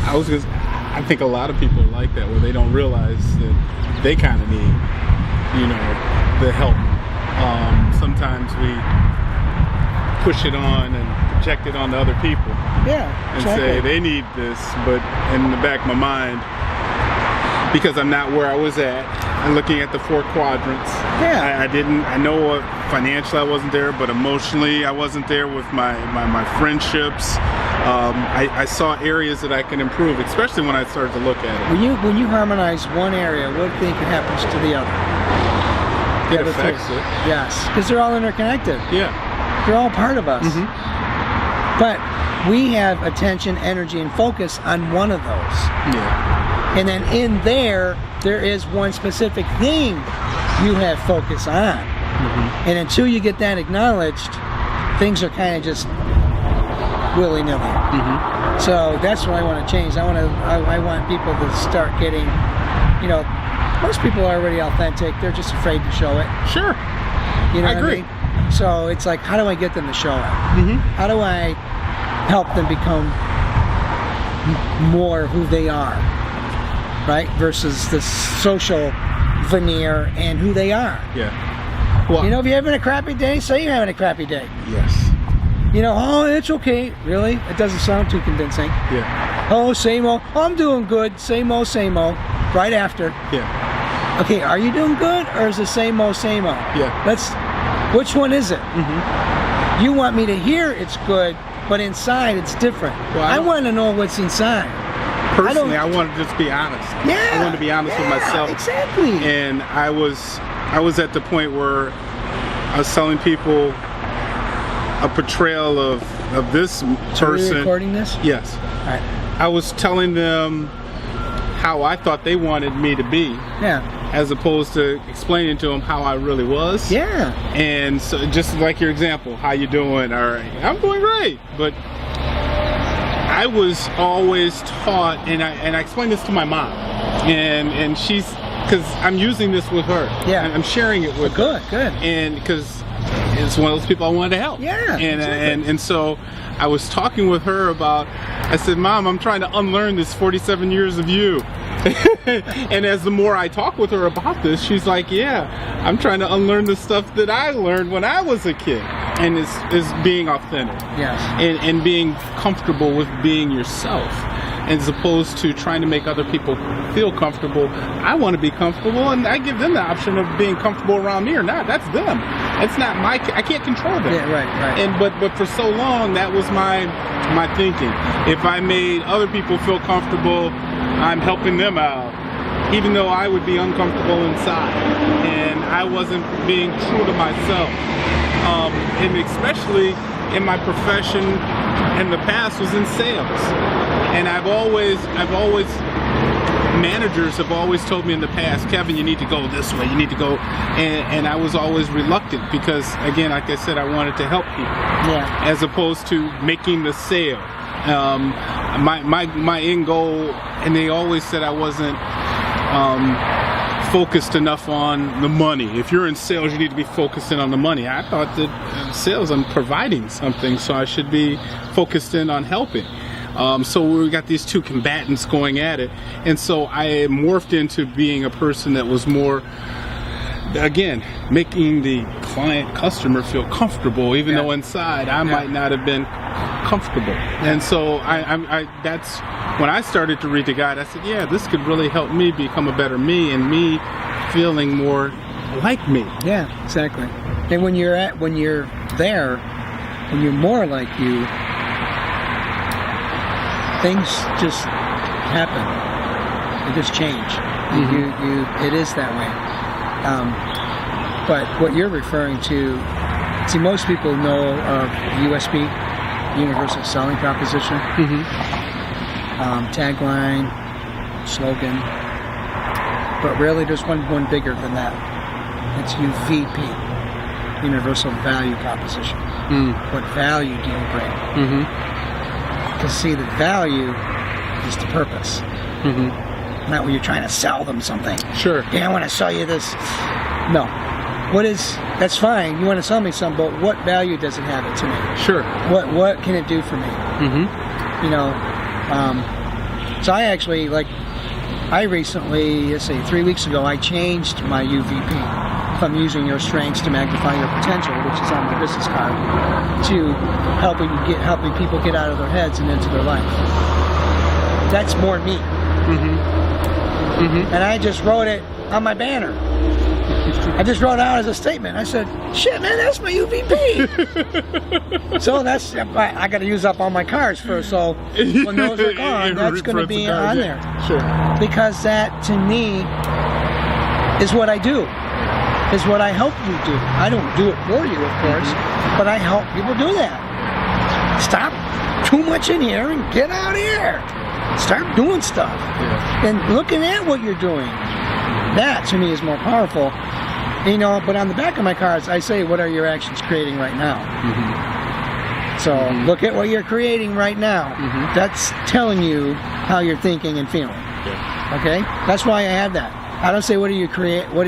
I think a lot of people are like that, where they don't realize that they kind of need, the help. Sometimes we push it on and project it on to other people. Yeah, and say they need this, but in the back of my mind, because I'm not where I was at, I'm looking at the 4 quadrants. Yeah. I know financially I wasn't there, but emotionally I wasn't there with my friendships. I saw areas that I can improve, especially when I started to look at it. When you harmonize one area, what do you think happens to the other? It affects it. Yes, because they're all interconnected. Yeah. They're all part of us. Mm-hmm. But we have attention, energy, and focus on one of those. Yeah. And then in there is one specific thing you have focus on. Mm-hmm. And until you get that acknowledged, things are kind of just willy-nilly. Mm-hmm. So that's what I want to change. I want people to start getting, most people are already authentic. They're just afraid to show it. Sure. I agree. What I mean? So it's like, how do I get them to show it? Mm-hmm. How do I help them become more who they are, right? Versus the social veneer and who they are. Yeah. Well, if you're having a crappy day, say you're having a crappy day. Yes. Oh, it's okay. Really? It doesn't sound too convincing. Yeah. Oh, same old. Oh, I'm doing good. Same old, same old. Right after. Yeah. Okay, are you doing good, or is it same old, same old? Yeah. Which one is it? Mm-hmm. You want me to hear it's good, but inside it's different. Well, I want to know what's inside. Personally, I want to just be honest. Yeah. I want to be honest with myself. Exactly. And I was at the point where I was telling people a portrayal of this person. So you're recording this? Yes. All right. I was telling them how I thought they wanted me to be. Yeah. As opposed to explaining to them how I really was. Yeah. And so, just like your example, how you doing? All right, I'm doing great. But I was always taught, and I explained this to my mom, and she's, because I'm using this with her. Yeah. I'm sharing it with her. Good. And because it's one of those people I wanted to help. Yeah. And so I was talking with her about, I said, Mom, I'm trying to unlearn this 47 years of you. And as the more I talk with her about this, she's like, yeah, I'm trying to unlearn the stuff that I learned when I was a kid. And it's being authentic. Yes. And being comfortable with being yourself, as opposed to trying to make other people feel comfortable. I want to be comfortable, and I give them the option of being comfortable around me or not. That's them. It's not I can't control them. Yeah, right. And but for so long, that was my thinking. If I made other people feel comfortable, I'm helping them out, even though I would be uncomfortable inside, and I wasn't being true to myself. And especially in my profession in the past was in sales. And I've always managers have always told me in the past, Kevin, you need to go this way, you need to go, and I was always reluctant because, again, like I said, I wanted to help people, as opposed to making the sale. My end goal, and they always said I wasn't focused enough on the money. If you're in sales, you need to be focused in on the money. I thought that in sales, I'm providing something, so I should be focused in on helping. So we got these two combatants going at it, and so I morphed into being a person that was more, again, making the customer feel comfortable, even though inside I might not have been comfortable. And so I that's when I started to read the guide. I said, yeah, this could really help me become a better me, and me feeling more like me. Yeah, exactly. And when you're there, when you're more like you, things just happen. They just change. Mm-hmm. It is that way. But what you're referring to, see, most people know of USB, Universal Selling Proposition, tagline, slogan, but really there's one bigger than that. It's UVP, Universal Value Proposition. What value do you bring? Because see, the value is the purpose. Not when you're trying to sell them something. Sure. Yeah, I want to sell you this. No. That's fine. You want to sell me something, but what value does it have to me? Sure. What can it do for me? So I recently, let's see, 3 weeks ago, I changed my UVP from using your strengths to magnify your potential, which is on my business card, to helping people get out of their heads and into their life. That's more me. And I just wrote it on my banner. I just wrote it out as a statement. I said, shit, man, that's my UVP. So that's, I got to use up all my cards first. So when those are gone, that's going to be on there. Sure. Because that, to me, is what I do. Is what I help you do. I don't do it for you, of course, but I help people do that. Stop too much in here and get out here. Start doing stuff. Yeah. And looking at what you're doing. That, to me, is more powerful. You know, but on the back of my cards, I say, what are your actions creating right now? So look at what you're creating right now. That's telling you how you're thinking and feeling. Yeah. Okay? That's why I have that. I don't say, what are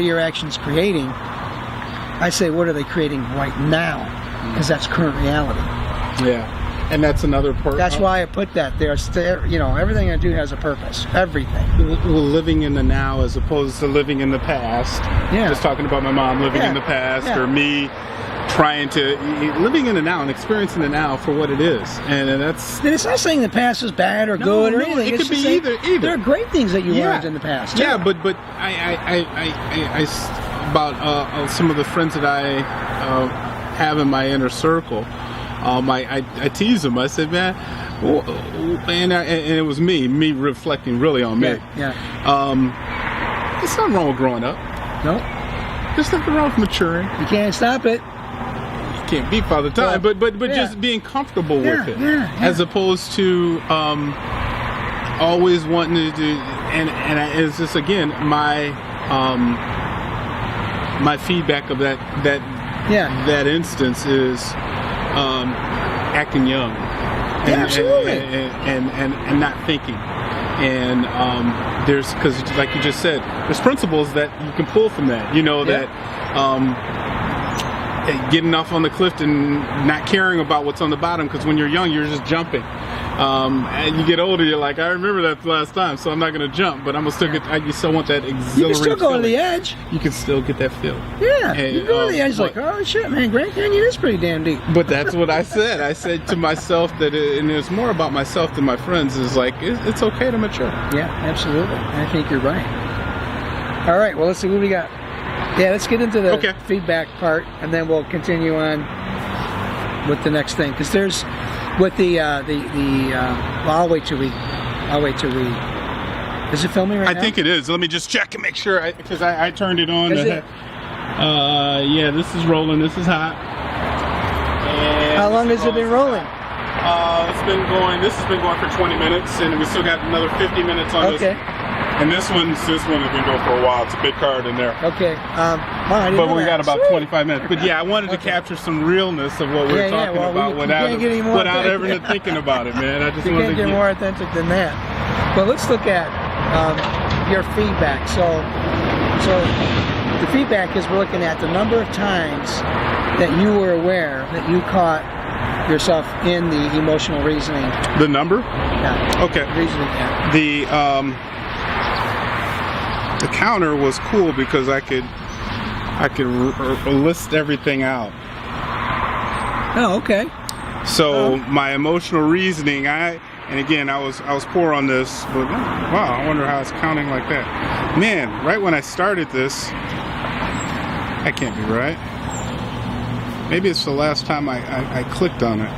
your actions creating? I say, what are they creating right now? Because that's current reality. Yeah. And that's another part. That's why I put that there. You know, everything I do has a purpose. Everything. Living in the now as opposed to living in the past. Yeah. Just talking about my mom living in the past, or me trying to living in the now and experiencing the now for what it is. And that's. And it's not saying the past is bad or good or anything. It could be either. There are great things that you learned in the past. Yeah, but I about some of the friends that I have in my inner circle. I tease them. I said, man, and it was me reflecting really on me. Yeah. There's nothing wrong with growing up. No. There's nothing wrong with maturing. You can't stop it. You can't beat all the time, but just being comfortable with it, as opposed to always wanting to do. And it's just again my feedback of that instance is. Acting young, and not thinking, and there's because like you just said, there's principles that you can pull from that. You know that getting off on the cliff and not caring about what's on the bottom, because when you're young, you're just jumping. And you get older, you're like, I remember that last time, so I'm not going to jump, but I'm gonna still get. You still want that exhilarating. You can still go feeling. to the edge. You can still get that feel. Yeah, you go to the edge like, oh shit, man, Grand Canyon is pretty damn deep. But that's what I said. I said to myself that, and it's more about myself than my friends. Is like it's okay to mature. Yeah, absolutely. I think you're right. All right, well, let's see what we got. Yeah, let's get into the feedback part, and then we'll continue on with the next thing. Because there's with well, I'll wait till we. Is it filming right now? I think it is. Let me just check and make sure, because I turned it on. Yeah, this is rolling. This is hot. And how long has it been rolling? It's been going. This has been going for 20 minutes, and we still got another 50 minutes on this. And this one has been going for a while. It's a big card in there. Okay. But we got about 25 minutes. But yeah, I wanted to capture some realness of what we're talking about without ever thinking about it, man. I just wanted to get more authentic than that. But let's look at your feedback. So the feedback is we're looking at the number of times that you were aware that you caught yourself in the emotional reasoning. The number? Yeah. Okay. Reasoning. Yeah. The counter was cool because I could list everything out. Oh, okay. So my emotional reasoning, and again I was poor on this, but wow, I wonder how it's counting like that. Man, right when I started this, that can't be right. Maybe it's the last time I clicked on it,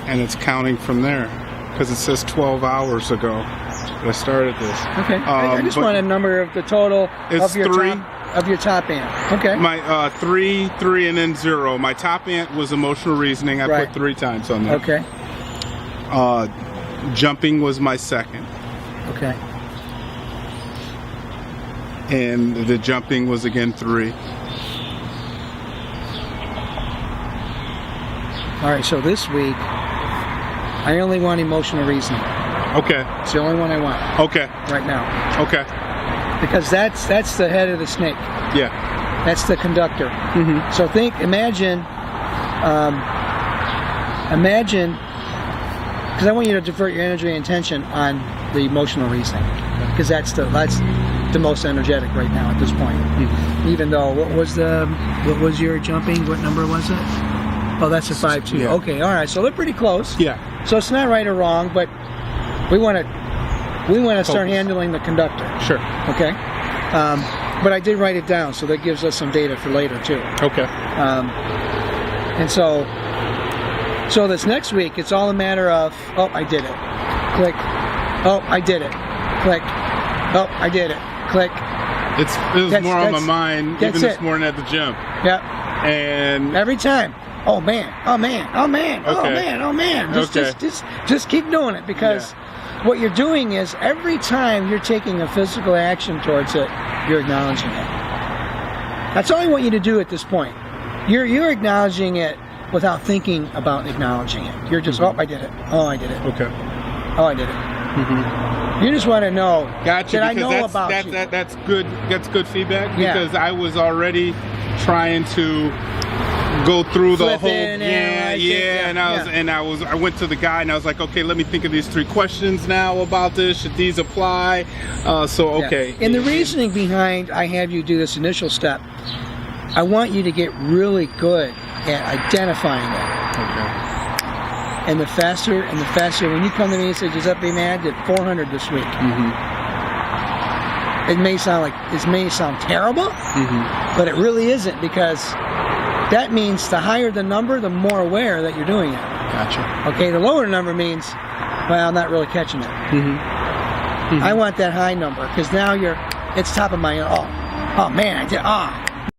and it's counting from there because it says 12 hours ago. I started this. Okay. I just want a number of the total of your 3. Of your top ant. Okay. My 3, and then 0. My top ant was emotional reasoning. I put 3 times on there. Okay. Jumping was my second. Okay. And the jumping was again 3. All right. So this week, I only want emotional reasoning. Okay. It's the only one I want. Okay. Right now. Okay. Because that's the head of the snake. Yeah. That's the conductor. Mm-hmm. So imagine because I want you to divert your energy and attention on the emotional reasoning, because that's the most energetic right now at this point. Mm-hmm. Even though what was your jumping? What number was it? Oh, that's a 5-2. Yeah. Okay, all right. So they're pretty close. Yeah. So it's not right or wrong, but we want to start handling the conductor. Sure. Okay. But I did write it down, so that gives us some data for later too. Okay. And so this next week, it's all a matter of, oh, I did it. Click. Oh, I did it. Click. Oh, I did it. Click. It was more on my mind even this morning at the gym. Yep. And every time. Oh man. Oh man. Oh man. Okay. Oh man. Oh man. Just keep doing it, because what you're doing is every time you're taking a physical action towards it, you're acknowledging it. That's all I want you to do at this point. You're acknowledging it without thinking about acknowledging it. You're just, oh, I did it. Oh, I did it. Okay. Oh, I did it. Mm-hmm. You just want to know gotcha, that I know about you. That's good. That's good feedback, Yeah. because I was already trying to go through the whole and I went to the guy and I was like, okay, let me think of these 3 questions now about this. Should these apply? Okay. And the reasoning behind I have you do this initial step, I want you to get really good at identifying it. Okay. And the faster, when you come to me and say, Giuseppe, man, I did 400 this week. Mm-hmm. It may sound terrible, but it really isn't, because that means the higher the number, the more aware that you're doing it. Gotcha. Okay, the lower the number means, well, I'm not really catching it. I want that high number, because now it's top of mind. Oh man, I did.